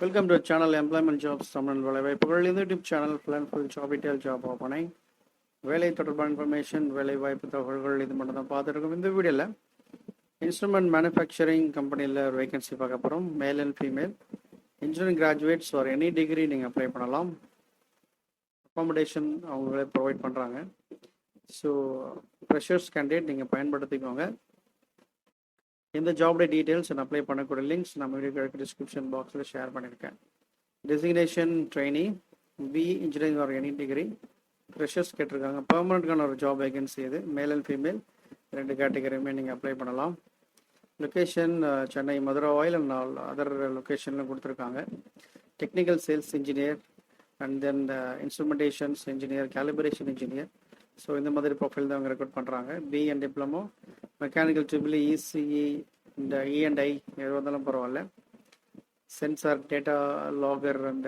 Welcome to channel employment jobs Tamil வேலைவாய்ப்புகள். இந்த YouTube channel full and full job detail job opening வேலை தொடர்பான information வேலை வாய்ப்பு தகவல்கள் இது மட்டும் தான் பார்த்துருக்கோம். இந்த வீடியோவில் இன்ஸ்ட்ருமெண்ட் மேனுஃபேக்சரிங் கம்பெனியில் ஒரு வேகன்சி பார்க்க போகிறோம். Male and female engineering graduates ஒரு எனி டிகிரி நீங்கள் அப்ளை பண்ணலாம். அக்காமடேஷன் அவங்களே ப்ரொவைட் பண்ணுறாங்க. ஸோ ஃப்ரெஷர்ஸ் கேண்டிடேட் நீங்கள் பயன்படுத்திக்கோங்க. இந்த ஜாபோட டீட்டெயில்ஸ் நான் அப்ளை பண்ணக்கூடிய லிங்க்ஸ் நம்ம வீடியோ டிஸ்கிரிப்ஷன் பாக்ஸில் ஷேர் பண்ணியிருக்கேன். டெசிக்னேஷன் ட்ரெயினி, B.E.Engineer ஒரு எனி டிகிரி, ஃப்ரெஷர்ஸ் கேட்டிருக்காங்க. பெர்மனண்ட்கான ஒரு ஜாப் வேகன்சி இது. மேல் அண்ட் ஃபீமேல் ரெண்டு கேட்டகரியுமே நீங்கள் அப்ளை பண்ணலாம். Location Chennai, Madurai oil and other லொக்கேஷனில் கொடுத்துருக்காங்க. Technical sales engineer and then instrumentations engineer, calibration engineer. So இந்த மாதிரி ப்ரொஃபைல் தான் அவங்க ரெக்ரூட் பண்ணுறாங்க. B and diploma, mechanical triple, ECE, இந்த E&I எது வந்தாலும் பரவாயில்ல. Sensor, data logger and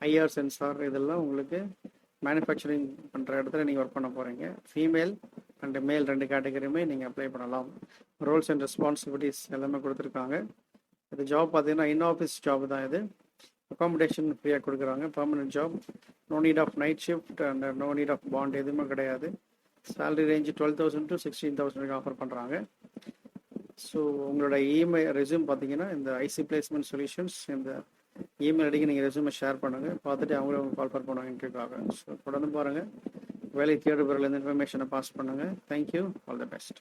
IR sensor இதெல்லாம் உங்களுக்கு மேனுஃபேக்சரிங் பண்ணுற இடத்துல நீங்கள் ஒர்க் பண்ண போகிறீங்க. ஃபீமேல் அண்ட் மேல் ரெண்டு கேட்டகரியுமே நீங்கள் அப்ளை பண்ணலாம். ரோல்ஸ் அண்ட் ரெஸ்பான்சிபிலிட்டிஸ் எல்லாமே கொடுத்துருக்காங்க. இது ஜாப் பார்த்தீங்கன்னா இன் ஆஃபீஸ் ஜாப் தான் இது. அக்காமடேஷன் ஃப்ரீயாக கொடுக்குறாங்க. Permanent job, no need of night shift and no need of bond எதுவுமே கிடையாது. சேலரி ரேஞ்சு 12,000 to 16,000 ஆஃபர் பண்ணுறாங்க. ஸோ உங்களோட இமெயில் ரெஸ்யூம் பார்த்தீங்கன்னா இந்த ஐசி பிளேஸ்மெண்ட் சொல்யூஷன்ஸ் இந்த இமெயில் ஐடிக்கு நீங்கள் ரெஸ்யூமை ஷேர் பண்ணுங்கள். பார்த்துட்டு அவங்களே அவங்க கால் பண்ணுவாங்க இன்டர்வியூக்காக. ஸோ தொடர்ந்து பாருங்கள். வேலை தேடுபவர்கள் இந்த இன்ஃபர்மேஷனை பாஸ் பண்ணுங்கள். Thank you, all the best.